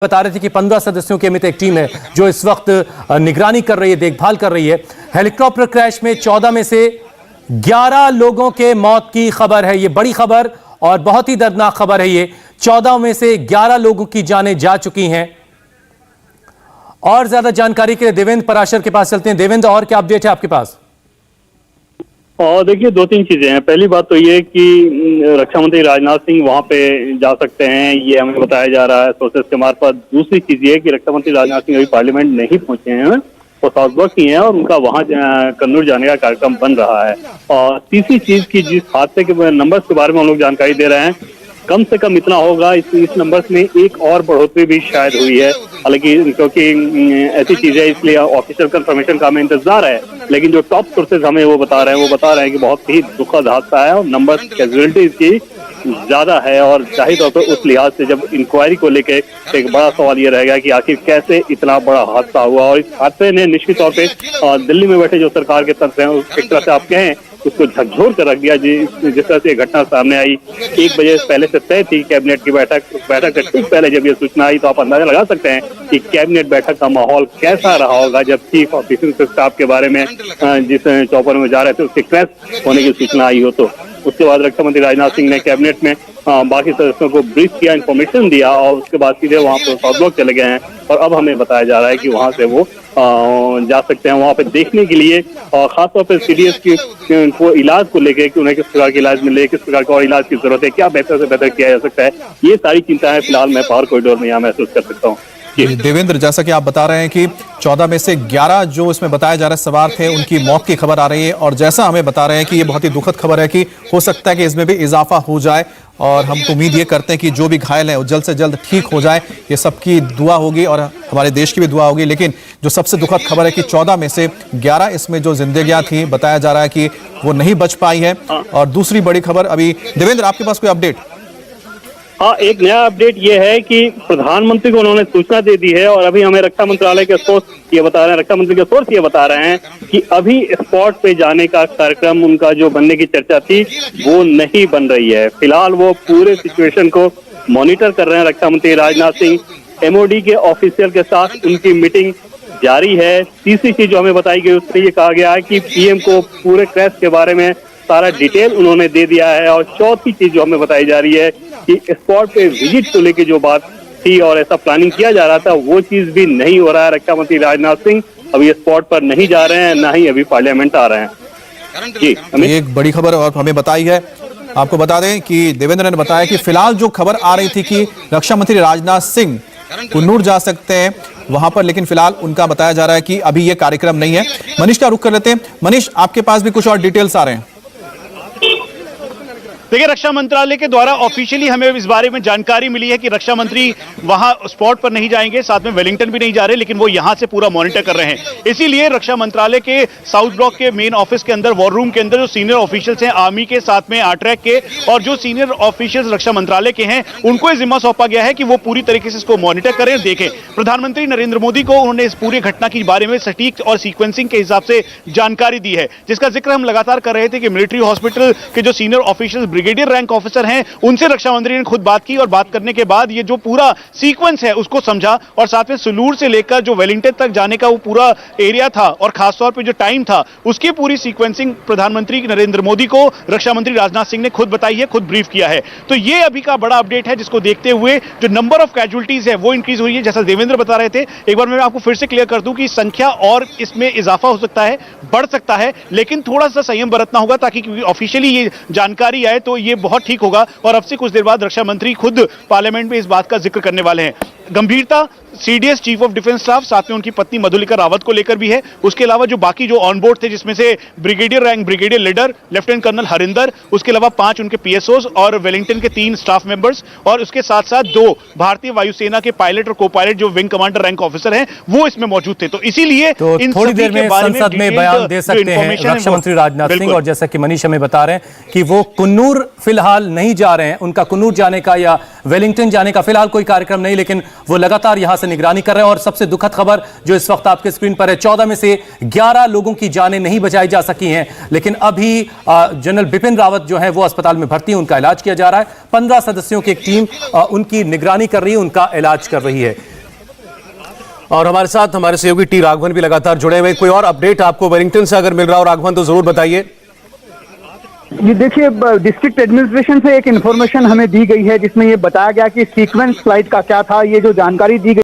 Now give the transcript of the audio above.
बता रहे थे कि 15 सदस्यों की अमित एक टीम है जो इस वक्त निगरानी कर रही है, देखभाल कर रही है। हेलीकॉप्टर क्रैश में 14 में से 11 लोगों के मौत की खबर है। ये बड़ी खबर और बहुत ही दर्दनाक खबर है। ये 14 में से 11 लोगों की जानें जा चुकी हैं। और ज्यादा जानकारी के लिए देवेंद्र पराशर के पास चलते हैं। देवेंद्र, और क्या अपडेट है आपके पास? और देखिए, दो तीन चीजें हैं। पहली बात तो ये कि रक्षा मंत्री राजनाथ सिंह वहां पे जा सकते हैं, ये हमें बताया जा रहा है सोर्सेस के मार्फत। दूसरी चीज ये कि रक्षा मंत्री राजनाथ सिंह अभी पार्लियामेंट नहीं पहुंचे हैं, वो साउथ ब्लॉक ही हैं और उनका वहां कन्नूर जाने का कार्यक्रम बन रहा है। और तीसरी चीज की जिस हादसे के नंबर्स के बारे में हम लोग जानकारी दे रहे हैं, कम से कम इतना होगा, इस नंबर्स में एक और बढ़ोतरी भी शायद हुई है। हालांकि क्योंकि ऐसी चीजें, इसलिए ऑफिशियल कंफर्मेशन का हमें इंतजार है। लेकिन जो टॉप सोर्सेज हमें वो बता रहे हैं कि बहुत ही दुखद हादसा है और नंबर कैजुअलिटीज की ज्यादा है। और जाहिर तौर पर उस लिहाज से जब इंक्वायरी को लेकर एक बड़ा सवाल ये रहेगा कि आखिर कैसे इतना बड़ा हादसा हुआ। और इस हादसे ने निश्चित तौर पर दिल्ली में बैठे जो सरकार के तंत्र हैं, एक तरह से आप कहें उसको झकझोर कर रख दिया। जिस तरह से घटना सामने आई, 1 बजे पहले से तय थी कैबिनेट की बैठक से ठीक पहले जब ये सूचना आई, तो आप अंदाजा लगा सकते हैं कि कैबिनेट बैठक का माहौल कैसा रहा होगा जब चीफ ऑफिसर स्टाफ के बारे में जिस चौपर में जा रहे थे उसके क्रैश होने की सूचना आई हो। तो उसके बाद रक्षा मंत्री राजनाथ सिंह ने कैबिनेट में बाकी सदस्यों को ब्रीफ किया, इन्फॉर्मेशन दिया और उसके बाद सीधे वहां पर साउथ ब्लॉक चले गए हैं। और अब हमें बताया जा रहा है कि वहां से वो जा सकते हैं वहां पे देखने के लिए, और खासतौर पर सीडीएस को इलाज को लेकर कि उन्हें किस प्रकार का इलाज मिले, किस प्रकार का और इलाज की जरूरत है, क्या बेहतर से बेहतर किया जा सकता है, ये सारी चिंताएं फिलहाल मैं पावर कॉरिडोर में यहाँ महसूस कर सकता हूँ। देवेंद्र, जैसा कि आप बता रहे हैं कि 14 में से 11 जो इसमें बताया जा रहा है सवार थे, उनकी मौत की खबर आ रही है। और जैसा हमें बता रहे हैं कि ये बहुत ही दुखद खबर है कि हो सकता है कि इसमें भी इजाफा हो जाए। और हम तो उम्मीद ये करते हैं कि जो भी घायल हैं वो जल्द से जल्द ठीक हो जाए। ये सबकी दुआ होगी और हमारे देश की भी दुआ होगी। लेकिन जो सबसे दुखद खबर है कि 14 में से 11 इसमें जो जिंदगियां थी, बताया जा रहा है कि वो नहीं बच पाई है। और दूसरी बड़ी खबर अभी, देवेंद्र आपके पास कोई अपडेट? हाँ, एक नया अपडेट ये है कि प्रधानमंत्री को उन्होंने सूचना दे दी है। और अभी हमें रक्षा मंत्रालय के सोर्स ये बता रहे हैं, रक्षा मंत्री के सोर्स ये बता रहे हैं कि अभी स्पॉट पे जाने का कार्यक्रम उनका जो बनने की चर्चा थी वो नहीं बन रही है। फिलहाल वो पूरे सिचुएशन को मॉनिटर कर रहे हैं रक्षा मंत्री राजनाथ सिंह। एमओडी के ऑफिशियल के साथ उनकी मीटिंग जारी है। तीसरी चीज जो हमें बताई गई उसमें ये कहा गया है कि पीएम को पूरे क्रैश के बारे में सारा डिटेल उन्होंने दे दिया है। और चौथी चीज जो हमें बताई जा रही है कि स्पॉट पे विजिट को लेके जो बात थी और ऐसा प्लानिंग किया जा रहा था, वो चीज भी नहीं हो रहा है। रक्षा मंत्री राजनाथ सिंह अभी स्पॉट पर नहीं जा रहे हैं, ना ही अभी पार्लियामेंट आ रहे हैं। जी, एक बड़ी खबर और हमें बताई है। आपको बता दें कि देवेंद्र ने बताया कि फिलहाल जो खबर आ रही थी कि रक्षा मंत्री राजनाथ सिंह कन्नूर जा सकते हैं वहां पर, लेकिन फिलहाल उनका बताया जा रहा है कि अभी ये कार्यक्रम नहीं है। मनीष का रुख कर लेते हैं। मनीष, आपके पास भी कुछ और डिटेल्स आ रहे हैं? देखिए, रक्षा मंत्रालय के द्वारा ऑफिशियली हमें इस बारे में जानकारी मिली है कि रक्षा मंत्री वहां स्पॉट पर नहीं जाएंगे, साथ में वेलिंगटन भी नहीं जा रहे, लेकिन वो यहां से पूरा मॉनिटर कर रहे हैं। इसीलिए रक्षा मंत्रालय के साउथ ब्लॉक के मेन ऑफिस के अंदर, वॉर रूम के अंदर जो सीनियर ऑफिशियल्स हैं आर्मी के, साथ में आरट्रैक के, और जो सीनियर ऑफिशियल्स रक्षा मंत्रालय के हैं, उनको जिम्मा सौंपा गया है कि वो पूरी तरीके से इसको मॉनिटर करें, देखें। प्रधानमंत्री नरेंद्र मोदी को उन्होंने इस पूरी घटना के बारे में सटीक और सीक्वेंसिंग के हिसाब से जानकारी दी है, जिसका जिक्र हम लगातार कर रहे थे कि मिलिट्री हॉस्पिटल के जो senior officials, brigadier rank officer हैं, उनसे रक्षा मंत्री ने खुद बात की। और बात करने के बाद ये जो पूरा सीक्वेंस है उसको समझा, और साथ में सुलूर से लेकर जो वेलिंगटन तक जाने का वो पूरा एरिया था और खासतौर पे जो टाइम था, उसकी पूरी सीक्वेंसिंग प्रधानमंत्री नरेंद्र मोदी को रक्षा मंत्री राजनाथ सिंह ने खुद बताई है, खुद ब्रीफ किया है। तो ये अभी का बड़ा अपडेट है, जिसको देखते हुए जो नंबर ऑफ कैजुअलिटीज है वो इंक्रीज हुई है। जैसा देवेंद्र बता रहे थे, एक बार मैं आपको फिर से क्लियर कर दूं कि संख्या और इसमें इजाफा हो सकता है, बढ़ सकता है, लेकिन थोड़ा सा संयम बरतना होगा, ताकि ऑफिशियली ये जानकारी आए तो ये बहुत ठीक होगा। और अब से कुछ देर बाद रक्षा मंत्री खुद पार्लियामेंट में इस बात का जिक्र करने वाले हैं। गंभीरता CDS chief of defence staff, साथ में उनकी पत्नी मधुलिका रावत को लेकर भी है। उसके अलावा जो बाकी जो ऑन बोर्ड थे, जिसमें से brigadier rank brigadier leader lieutenant colonel Harinder, उसके अलावा 5 उनके पीएसओज और वेलिंगटन के 3 स्टाफ मेंबर्स, और उसके साथ साथ 2 भारतीय वायुसेना के पायलट और को पायलट जो विंग कमांडर रैंक ऑफिसर हैं, वो इसमें मौजूद थे। तो इसीलिए इन थोड़ी देर में संसद में बयान दे सकते हैं रक्षा मंत्री राजनाथ सिंह। और जैसा कि मनीष हमें बता रहे हैं कि वो कन्नूर कन्नूर फिलहाल नहीं जा रहे हैं, उनका कन्नूर जाने का या वेलिंगटन जाने का फिलहाल कोई कार्यक्रम नहीं, लेकिन वो लगातार यहां से निगरानी कर रहे हैं। और सबसे दुखद खबर जो इस वक्त आपके स्क्रीन पर है, 14 में से 11 लोगों की जानें नहीं बचाई जा सकी हैं, लेकिन अभी जनरल बिपिन रावत जो है वो अस्पताल में भर्ती हैं, उनका इलाज किया जा रहा है। 15 सदस्यों की एक टीम उनकी निगरानी कर रही है, उनका इलाज कर रही है। और हमारे साथ हमारे सहयोगी टी राघवन भी लगातार जुड़े हुए। कोई और अपडेट आपको वेलिंगटन से अगर मिल रहा हो राघवन तो जरूर बताइए। ये देखिए, डिस्ट्रिक्ट एडमिनिस्ट्रेशन से एक इन्फॉर्मेशन हमें दी गई है जिसमें ये बताया गया कि सीक्वेंस फ्लाइट का क्या था। ये जो जानकारी दी गई